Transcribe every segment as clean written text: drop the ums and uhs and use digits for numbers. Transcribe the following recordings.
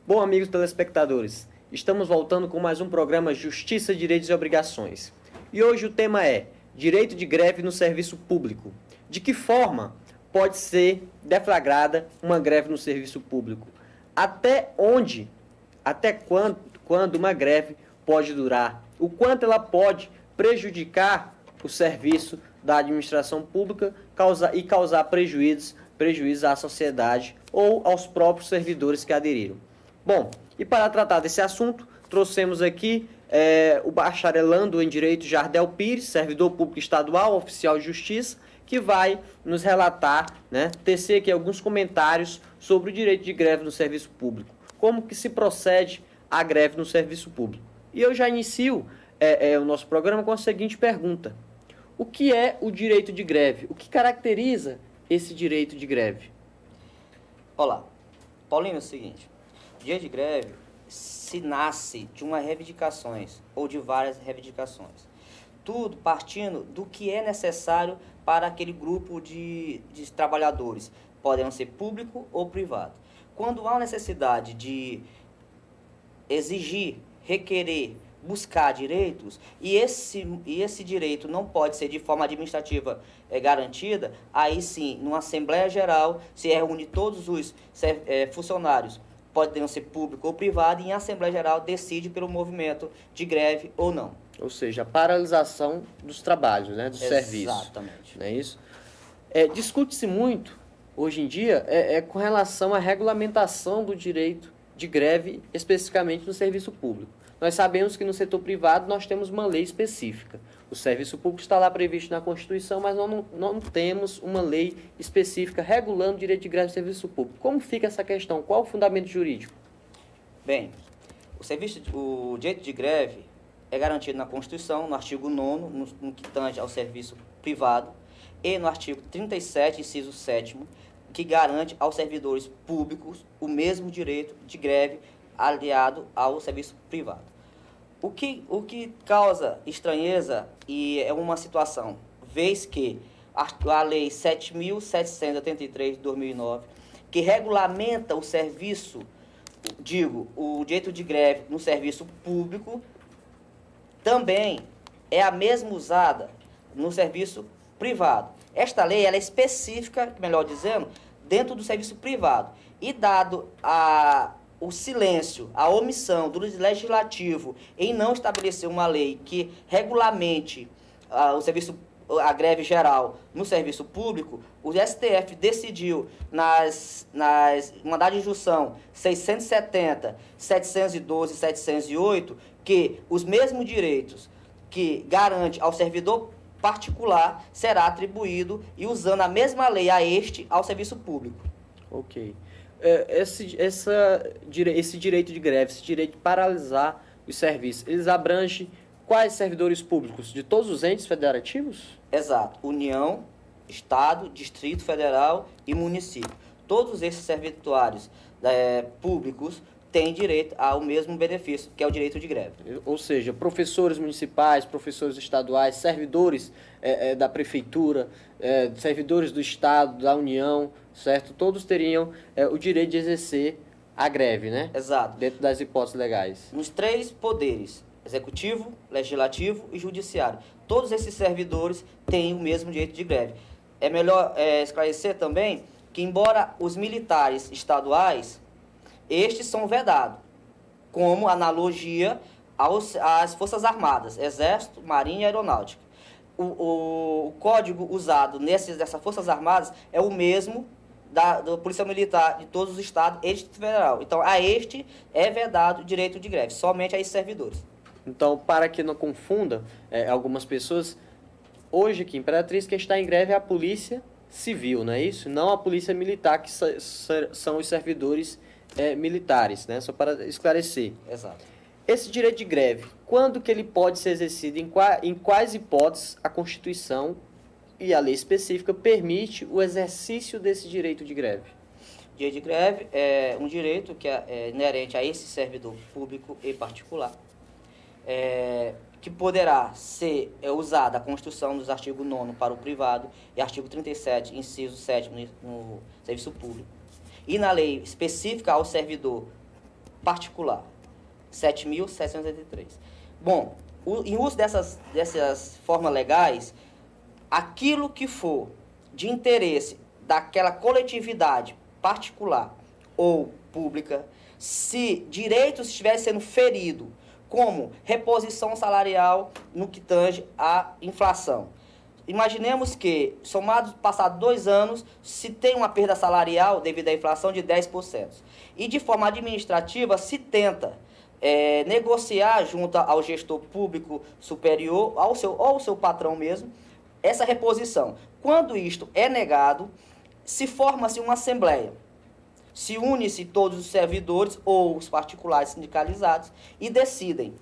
Bom, amigos telespectadores, estamos voltando com mais um programa Justiça, Direitos e Obrigações. E hoje o tema é Direito de Greve no Serviço Público. De que forma pode ser deflagrada uma greve no serviço público? Até onde, quando uma greve pode durar? O quanto ela pode prejudicar o serviço da administração pública e causar prejuízos à sociedade ou aos próprios servidores que aderiram. Bom, e para tratar desse assunto, trouxemos aqui o bacharelando em Direito Jardel Pires, servidor público estadual, oficial de justiça, que vai nos relatar, tecer aqui alguns comentários sobre o direito de greve no serviço público, como que se procede a greve no serviço público. E eu já inicio o nosso programa com a seguinte pergunta: o que é o direito de greve? O que caracteriza esse direito de greve? Olá, Paulinho, é o seguinte: o direito de greve se nasce de uma reivindicações ou de várias reivindicações. Tudo partindo do que é necessário para aquele grupo de trabalhadores, podem ser público ou privado. Quando há necessidade de exigir, requerer, buscar direitos, e esse direito não pode ser de forma administrativa garantida, aí sim, numa Assembleia Geral, se reúne todos os funcionários, podem ser público ou privado, e em Assembleia Geral decide pelo movimento de greve ou não. Ou seja, a paralisação dos trabalhos, dos serviços. Exatamente. Não é isso? Discute-se muito, hoje em dia, com relação à regulamentação do direito de greve, especificamente no serviço público. Nós sabemos que no setor privado nós temos uma lei específica. O serviço público está lá previsto na Constituição, mas não temos uma lei específica regulando o direito de greve no serviço público. Como fica essa questão? Qual o fundamento jurídico? Bem, o direito de greve é garantido na Constituição, no artigo 9º, no que tange ao serviço privado, e no artigo 37, inciso 7º, que garante aos servidores públicos o mesmo direito de greve aliado ao serviço privado. O que causa estranheza e é uma situação, vez que a Lei 7.783 de 2009, que regulamenta o serviço, o direito de greve no serviço público, também é a mesma usada no serviço privado. Esta lei ela é específica, melhor dizendo, dentro do serviço privado. E dado o silêncio, a omissão do legislativo em não estabelecer uma lei que regulamente a greve geral no serviço público, o STF decidiu nas mandados de injunção 670, 712 e 708 que os mesmos direitos que garante ao servidor particular será atribuído e usando a mesma lei ao serviço público. Ok. Esse direito de greve, esse direito de paralisar os serviços, eles abrangem quais servidores públicos? De todos os entes federativos? Exato. União, Estado, Distrito Federal e município. Todos esses servidores públicos têm direito ao mesmo benefício, que é o direito de greve. Ou seja, professores municipais, professores estaduais, servidores da prefeitura, servidores do Estado, da União, certo? Todos teriam o direito de exercer a greve, né? Exato. Dentro das hipóteses legais. Nos três poderes, executivo, legislativo e judiciário. Todos esses servidores têm o mesmo direito de greve. É melhor esclarecer também que, embora os militares estaduais, estes são vedados, como analogia às Forças Armadas, Exército, Marinha e Aeronáutica. O código usado dessas Forças Armadas é o mesmo da Polícia Militar de todos os estados e Distrito Federal. Então, a este é vedado o direito de greve, somente a esses servidores. Então, para que não confunda algumas pessoas, hoje aqui em Imperatriz, quem está em greve é a Polícia Civil, não é isso? Não a Polícia Militar, que são os servidores militares, né? Só para esclarecer. Exato. Esse direito de greve, quando que ele pode ser exercido, em quais hipóteses a Constituição e a lei específica permite o exercício desse direito de greve? O direito de greve é um direito que é inerente a esse servidor público e particular, que poderá ser usado a Constituição nos artigos 9º para o privado e artigo 37, inciso 7º no serviço público. E na lei específica ao servidor particular, 7.783. Bom, em uso dessas formas legais, aquilo que for de interesse daquela coletividade particular ou pública, se direitos estiverem sendo feridos, como reposição salarial no que tange à inflação. Imaginemos que, somados passados 2 anos, se tem uma perda salarial devido à inflação de 10%. E de forma administrativa se tenta negociar junto ao gestor público superior, ao seu patrão mesmo, essa reposição. Quando isto é negado, se forma-se uma assembleia. Se une-se todos os servidores ou os particulares sindicalizados e decidem.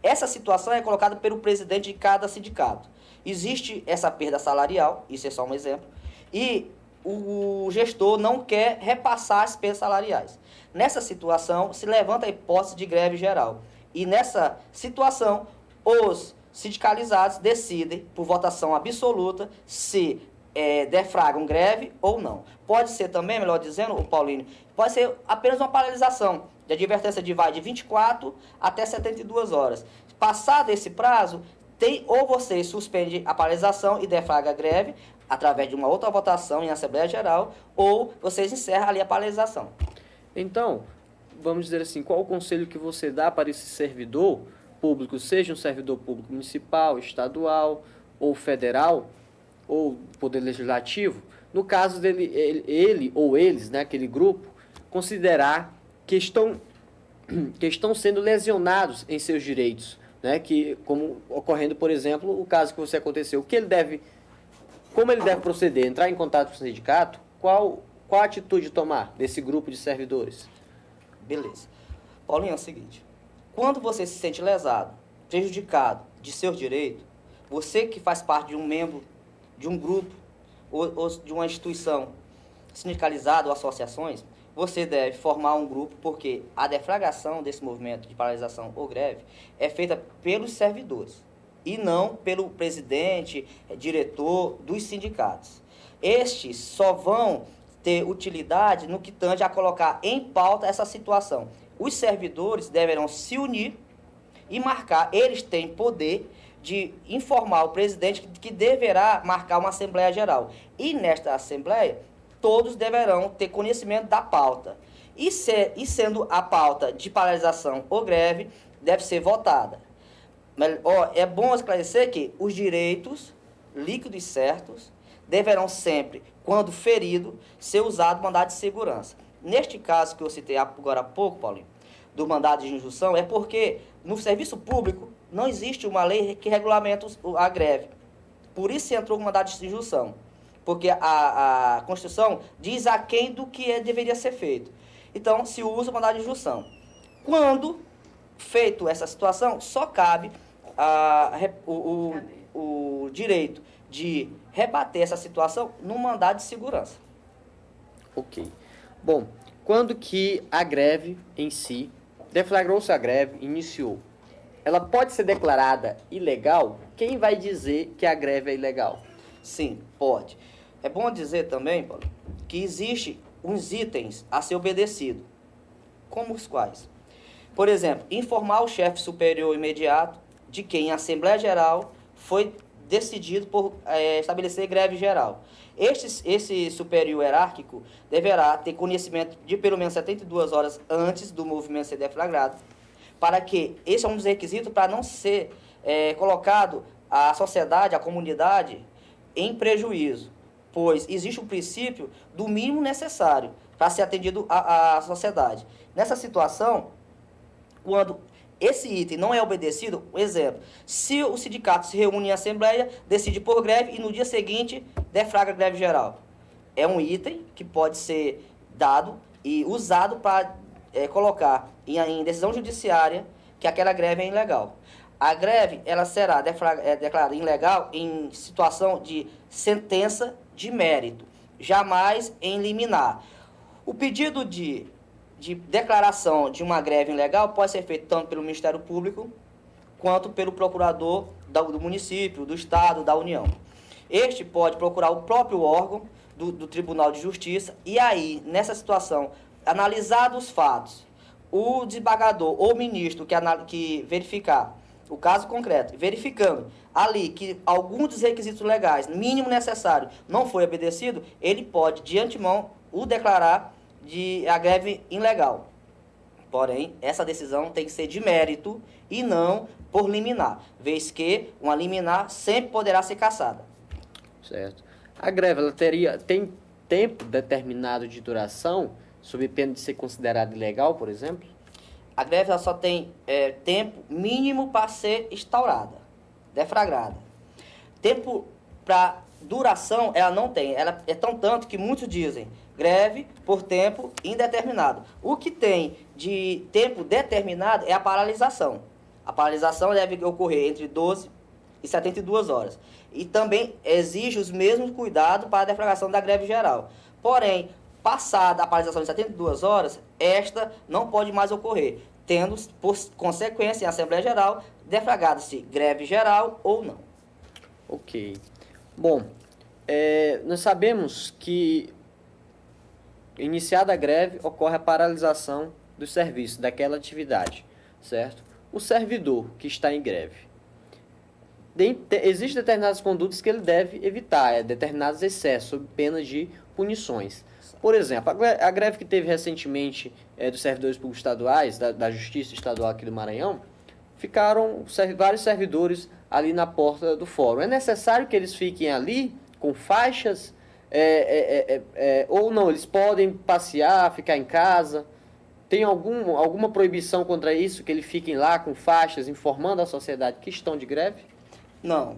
Essa situação é colocada pelo presidente de cada sindicato. Existe essa perda salarial, isso é só um exemplo, e o gestor não quer repassar as perdas salariais. Nessa situação, se levanta a hipótese de greve geral. E nessa situação, os sindicalizados decidem, por votação absoluta, se defragam greve ou não. Pode ser também, melhor dizendo, o Paulinho, pode ser apenas uma paralisação de advertência de 24 até 72 horas. Passado esse prazo, ou você suspende a paralisação e deflagra a greve através de uma outra votação em Assembleia Geral, ou vocês encerram ali a paralisação. Então, vamos dizer assim, qual o conselho que você dá para esse servidor público, seja um servidor público municipal, estadual ou federal, ou Poder Legislativo, no caso dele, ele ou eles, né, aquele grupo, considerar que estão sendo lesionados em seus direitos, né, que, como ocorrendo, por exemplo, o caso que você aconteceu, como ele deve proceder? Entrar em contato com o sindicato? Qual a atitude tomar desse grupo de servidores? Beleza. Paulinho, é o seguinte, quando você se sente lesado, prejudicado de seus direitos, você que faz parte de um membro de um grupo ou de uma instituição sindicalizada ou associações, você deve formar um grupo, porque a deflagração desse movimento de paralisação ou greve é feita pelos servidores e não pelo presidente, diretor dos sindicatos. Estes só vão ter utilidade no que tange a colocar em pauta essa situação. Os servidores deverão se unir e marcar, eles têm poder de informar o presidente que deverá marcar uma Assembleia Geral. E nesta Assembleia, todos deverão ter conhecimento da pauta. E sendo a pauta de paralisação ou greve, deve ser votada. Mas, é bom esclarecer que os direitos líquidos e certos deverão sempre, quando ferido, ser usado mandado de segurança. Neste caso que eu citei agora há pouco, Paulinho, do mandado de injunção, é porque no serviço público não existe uma lei que regulamenta a greve. Por isso entrou o mandado de injunção. Porque a Constituição diz a quem do que deveria ser feito. Então, se usa o mandado de injunção. Quando feito essa situação, só cabe o direito de rebater essa situação no mandado de segurança. Ok. Bom, quando que a greve em si, deflagrou-se a greve, iniciou, ela pode ser declarada ilegal? Quem vai dizer que a greve é ilegal? Sim, pode. É bom dizer também, Paulo, que existe uns itens a ser obedecido. Como os quais? Por exemplo, informar o chefe superior imediato de que em Assembleia Geral foi decidido por estabelecer greve geral. Esse superior hierárquico deverá ter conhecimento de pelo menos 72 horas antes do movimento ser deflagrado, para que esse é um dos requisitos para não ser colocado a sociedade, a comunidade, em prejuízo, pois existe um princípio do mínimo necessário para ser atendido à sociedade. Nessa situação, quando esse item não é obedecido, por exemplo, se o sindicato se reúne em assembleia, decide por greve e no dia seguinte deflagra greve geral. É um item que pode ser dado e usado para colocar em decisão judiciária que aquela greve é ilegal. A greve ela será declarada ilegal em situação de sentença de mérito, jamais em liminar. O pedido de declaração de uma greve ilegal pode ser feito tanto pelo Ministério Público quanto pelo procurador do município, do Estado, da União. Este pode procurar o próprio órgão do Tribunal de Justiça e aí, nessa situação, analisados os fatos, o desembargador ou ministro que verificar o caso concreto, verificando ali que algum dos requisitos legais, mínimo necessário, não foi obedecido, ele pode, de antemão, o declarar de a greve ilegal. Porém, essa decisão tem que ser de mérito e não por liminar, vez que uma liminar sempre poderá ser cassada. Certo. A greve ela tem tempo determinado de duração, sob pena de ser considerada ilegal, por exemplo? A greve ela só tem tempo mínimo para ser instaurada, deflagrada. Tempo para duração ela não tem. Ela é tão tanto que muitos dizem greve por tempo indeterminado. O que tem de tempo determinado é a paralisação. A paralisação deve ocorrer entre 12 e 72 horas. E também exige os mesmos cuidados para a deflagração da greve geral. Porém, passada a paralisação de 72 horas, esta não pode mais ocorrer, tendo, por consequência, em Assembleia Geral, deflagrado-se greve geral ou não. Ok. Bom, nós sabemos que, iniciada a greve, ocorre a paralisação do serviço, daquela atividade, certo? O servidor que está em greve, existem determinadas condutas que ele deve evitar, determinados excessos, sob pena de punições. Por exemplo, a greve que teve recentemente dos servidores públicos estaduais, da Justiça Estadual aqui do Maranhão, ficaram vários servidores ali na porta do fórum. É necessário que eles fiquem ali com faixas, ou não, eles podem passear, ficar em casa? Tem alguma proibição contra isso, que eles fiquem lá com faixas, informando a sociedade que estão de greve? Não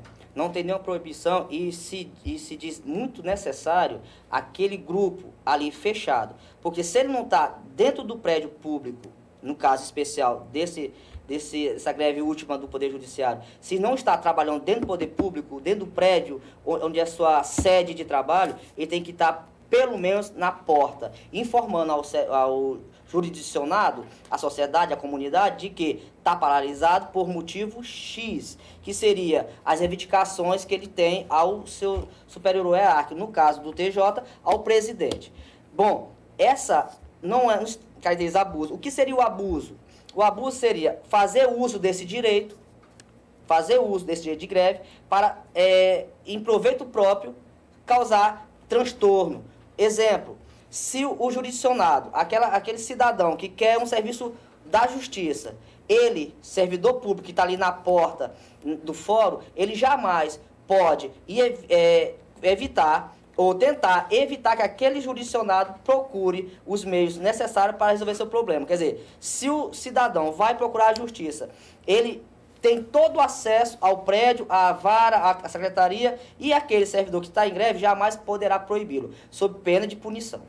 tem nenhuma proibição e se diz muito necessário aquele grupo ali fechado. Porque se ele não está dentro do prédio público, no caso especial dessa greve última do Poder Judiciário, se não está trabalhando dentro do Poder Público, dentro do prédio onde é a sua sede de trabalho, ele tem que estar pelo menos na porta, informando ao jurisdicionado, a sociedade, a comunidade, de que está paralisado por motivo X, que seria as reivindicações que ele tem ao seu superior hierárquico, no caso do TJ, ao presidente. Bom, essa não caracteriza abuso. O que seria o abuso? O abuso seria fazer uso desse direito de greve, para, em proveito próprio, causar transtorno. Exemplo, se o jurisdicionado, aquele cidadão que quer um serviço da justiça, ele, servidor público que está ali na porta do fórum, ele jamais pode evitar ou tentar evitar que aquele jurisdicionado procure os meios necessários para resolver seu problema. Quer dizer, se o cidadão vai procurar a justiça, ele tem todo o acesso ao prédio, à vara, à secretaria, e aquele servidor que está em greve jamais poderá proibi-lo, sob pena de punição.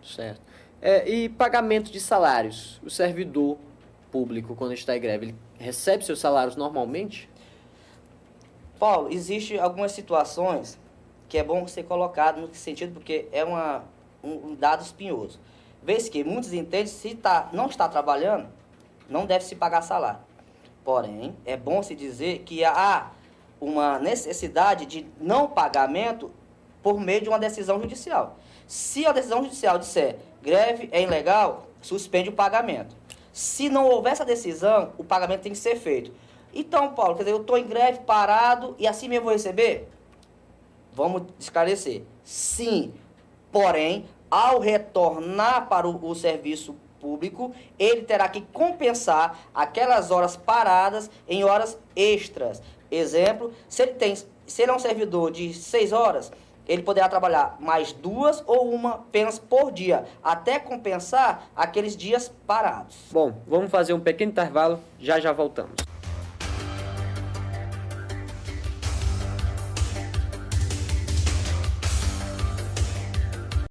Certo. E pagamento de salários? O servidor público, quando está em greve, ele recebe seus salários normalmente? Paulo, existem algumas situações que é bom ser colocado no sentido, porque é um dado espinhoso. Vez que muitos entendem, se não está trabalhando, não deve se pagar salário. Porém, é bom se dizer que há uma necessidade de não pagamento por meio de uma decisão judicial. Se a decisão judicial disser greve é ilegal, suspende o pagamento. Se não houver essa decisão, o pagamento tem que ser feito. Então, Paulo, quer dizer, eu estou em greve, parado, e assim mesmo vou receber? Vamos esclarecer. Sim, porém, ao retornar para o serviço público, ele terá que compensar aquelas horas paradas em horas extras. Exemplo, se ele é um servidor de 6 horas, ele poderá trabalhar mais 2 ou uma apenas por dia, até compensar aqueles dias parados. Bom, vamos fazer um pequeno intervalo, já voltamos.